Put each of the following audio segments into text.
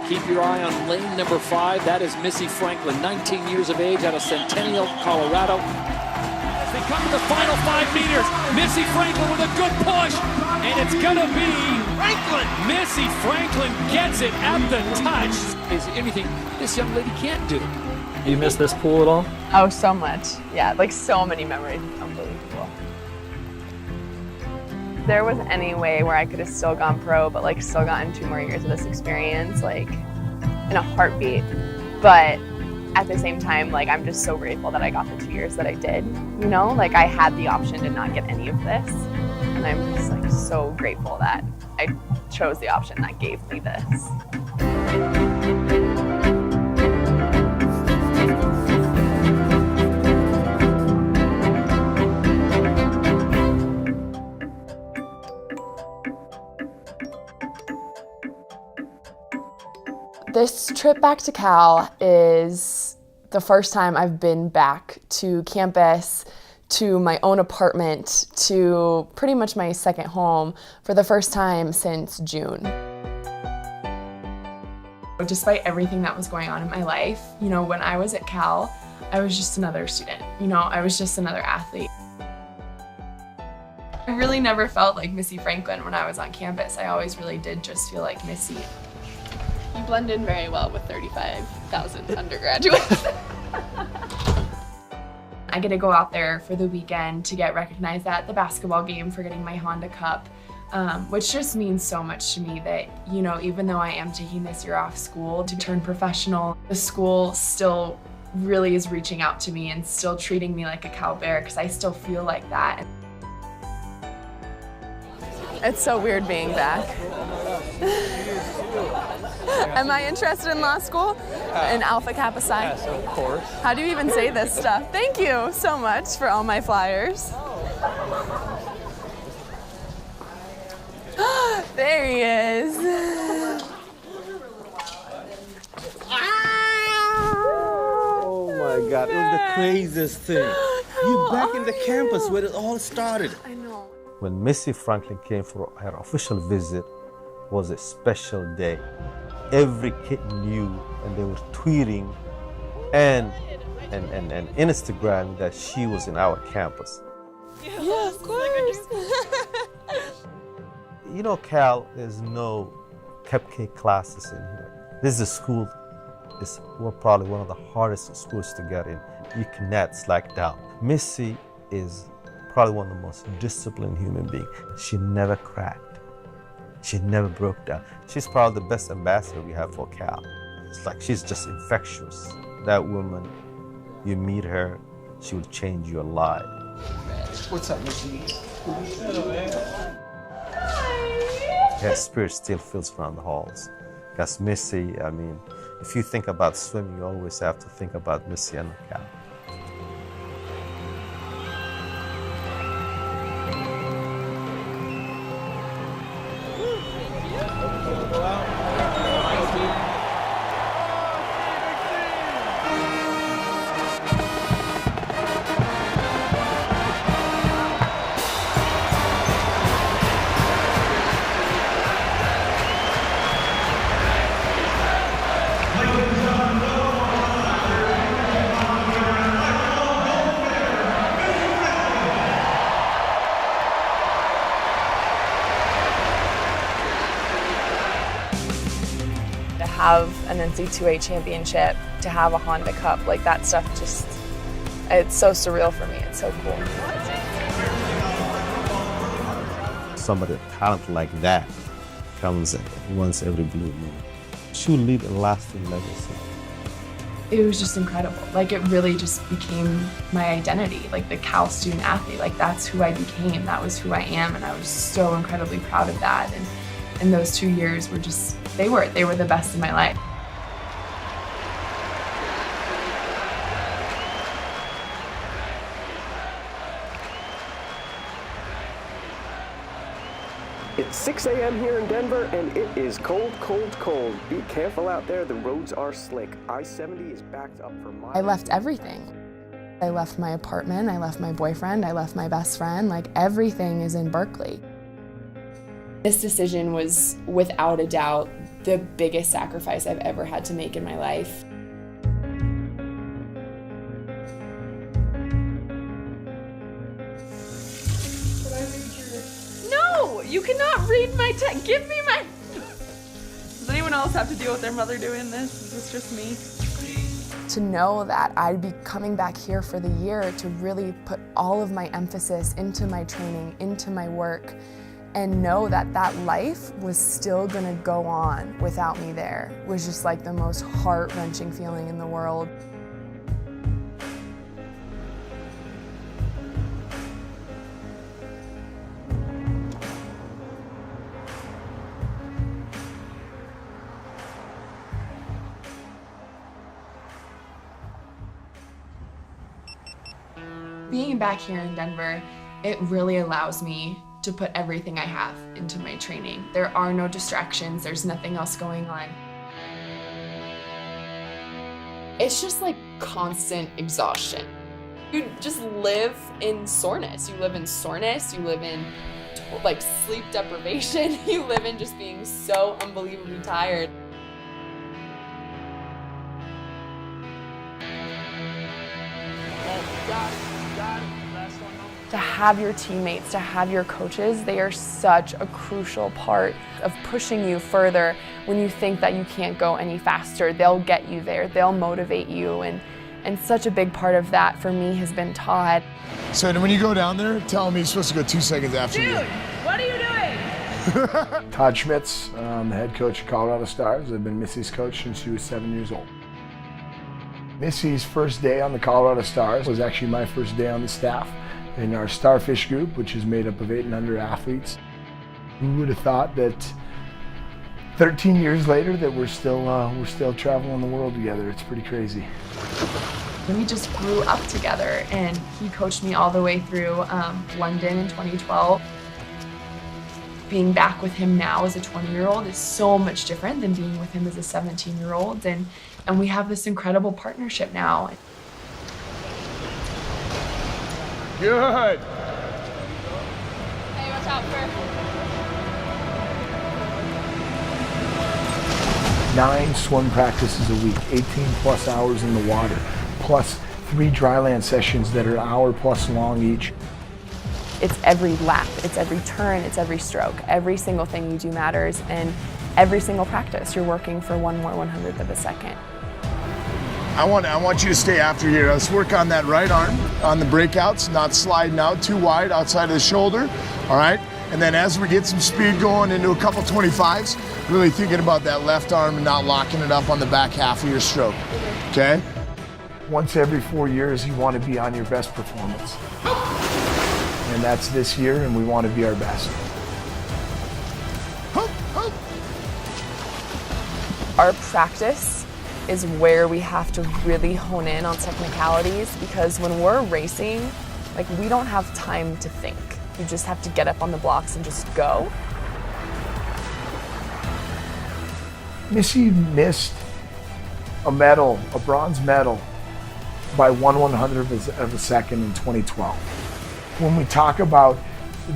Keep your eye on lane number 5. That is Missy Franklin, 19 years of age, out of Centennial, Colorado. As they come to the final 5 meters, Missy Franklin with a good push, and it's gonna be Franklin. Missy Franklin gets it at the touch. Is anything this young lady can't do? You miss this pool at all? Oh, so much. Yeah, like so many memories. Unbelievable. If there was any way where I could have still gone pro, but like still gotten 2 more years of this experience, like in a heartbeat. But at the same time, like I'm just so grateful that I got the 2 years that I did. You know, like I had the option to not get any of this. And I'm just like so grateful that I chose the option that gave me this. This trip back to Cal is the first time I've been back to campus, to my own apartment, to pretty much my second home for the first time since June. Despite everything that was going on in my life, you know, when I was at Cal, I was just another student. You know, I was just another athlete. I really never felt like Missy Franklin when I was on campus. I always really did just feel like Missy. You blend in very well with 35,000 undergraduates. I get to go out there for the weekend to get recognized at the basketball game for getting my Honda Cup, which just means so much to me that, you know, even though I am taking this year off school to turn professional, the school still really is reaching out to me and still treating me like a Cal Bear because I still feel like that. It's so weird being back. Am I interested in law school? In Alpha Kappa Psi? Yes, of course. How do you even say this stuff? Thank you so much for all my flyers. There he is. Oh my God, it was the craziest thing. You back in the campus where it all started. I know. When Missy Franklin came for her official visit, was a special day. Every kid knew, and they were tweeting and Instagram that she was in our campus. Yeah, of course. You know, Cal, there's no cupcake classes in here. This is a school, we're probably one of the hardest schools to get in. You cannot slack down. Missy is probably one of the most disciplined human beings. She never cracked. She never broke down. She's probably the best ambassador we have for Cal. It's like she's just infectious. That woman, you meet her, she will change your life. What's up, Missy? Her spirit still feels around the halls. Because Missy, I mean, if you think about swimming, you always have to think about Missy and Cal. Have an NC2A championship, to have a Honda Cup, like that stuff just, it's so surreal for me, it's so cool. Somebody with talent like that comes once every blue moon. She will leave a lasting legacy. It was just incredible. Like it really just became my identity, like the Cal student athlete. Like that's who I became, that was who I am, and I was so incredibly proud of that. And those 2 years were just, they were the best in my life. It's 6 a.m. here in Denver, and it is cold, cold, cold. Be careful out there, the roads are slick. I-70 is backed up for miles. I left everything. I left my apartment, I left my boyfriend, I left my best friend, like everything is in Berkeley. This decision was without a doubt the biggest sacrifice I've ever had to make in my life. No, you cannot read my text. Give me my. Does anyone else have to deal with their mother doing this? Is this just me? To know that I'd be coming back here for the year to really put all of my emphasis into my training, into my work, and know that that life was still gonna go on without me there was just like the most heart-wrenching feeling in the world. Being back here in Denver, it really allows me to put everything I have into my training. There are no distractions, there's nothing else going on. It's just like constant exhaustion. You just live in soreness. You live in soreness, you live in like sleep deprivation, you live in just being so unbelievably tired. To have your teammates, to have your coaches, they are such a crucial part of pushing you further when you think that you can't go any faster. They'll get you there, they'll motivate you, and such a big part of that for me has been Todd. So when you go down there, tell him he's supposed to go 2 seconds after you. Dude, what are you doing? Todd Schmitz, the head coach of Colorado Stars. I've been Missy's coach since she was 7 years old. Missy's first day on the Colorado Stars was actually my first day on the staff in our Starfish group, which is made up of 8 and under athletes. Who would have thought that 13 years later that we're still traveling the world together? It's pretty crazy. We just grew up together, and he coached me all the way through London in 2012. Being back with him now as a 20-year-old is so much different than being with him as a 17-year-old, and we have this incredible partnership now. Good. Hey, watch out for. 9 swim practices a week, 18 plus hours in the water, plus 3 dryland sessions that are an hour plus long each. It's every lap, it's every turn, it's every stroke. Every single thing you do matters, and every single practice you're working for 1 more 100th of a second. I want you to stay after here. Let's work on that right arm, on the breakouts, not sliding out too wide outside of the shoulder, all right? And then as we get some speed going into a couple 25s, really thinking about that left arm and not locking it up on the back half of your stroke, okay? Once every 4 years, you want to be on your best performance. And that's this year, and we want to be our best. Our practice is where we have to really hone in on technicalities, because when we're racing, like, we don't have time to think. You just have to get up on the blocks and just go. Missy missed a medal, a bronze medal, by 1/100th of a second in 2012. When we talk about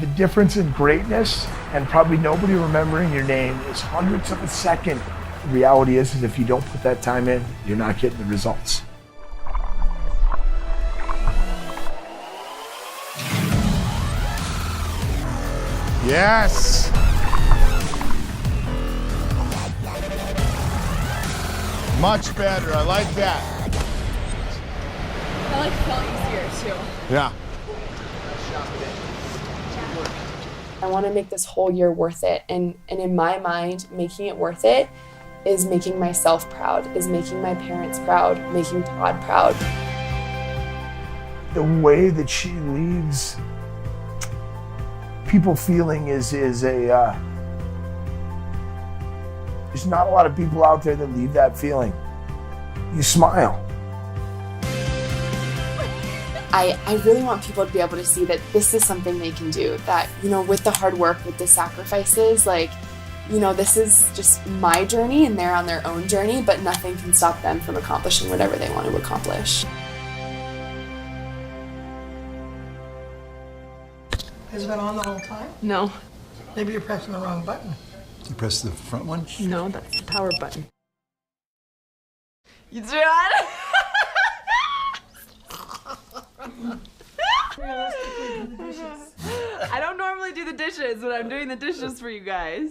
the difference in greatness and probably nobody remembering your name is hundredths of a second. The reality is if you don't put that time in, you're not getting the results. Yes. Much better. I like that. I like felt easier too. Yeah. I want to make this whole year worth it, and in my mind, making it worth it is making myself proud, is making my parents proud, making Todd proud. The way that she leaves people feeling is there's not a lot of people out there that leave that feeling. You smile. I really want people to be able to see that this is something they can do, that, you know, with the hard work, with the sacrifices, like, you know, this is just my journey and they're on their own journey, but nothing can stop them from accomplishing whatever they want to accomplish. Has it been on the whole time? No. Maybe you're pressing the wrong button. You press the front one? No, that's the power button. You do it? I don't normally do the dishes, but I'm doing the dishes for you guys.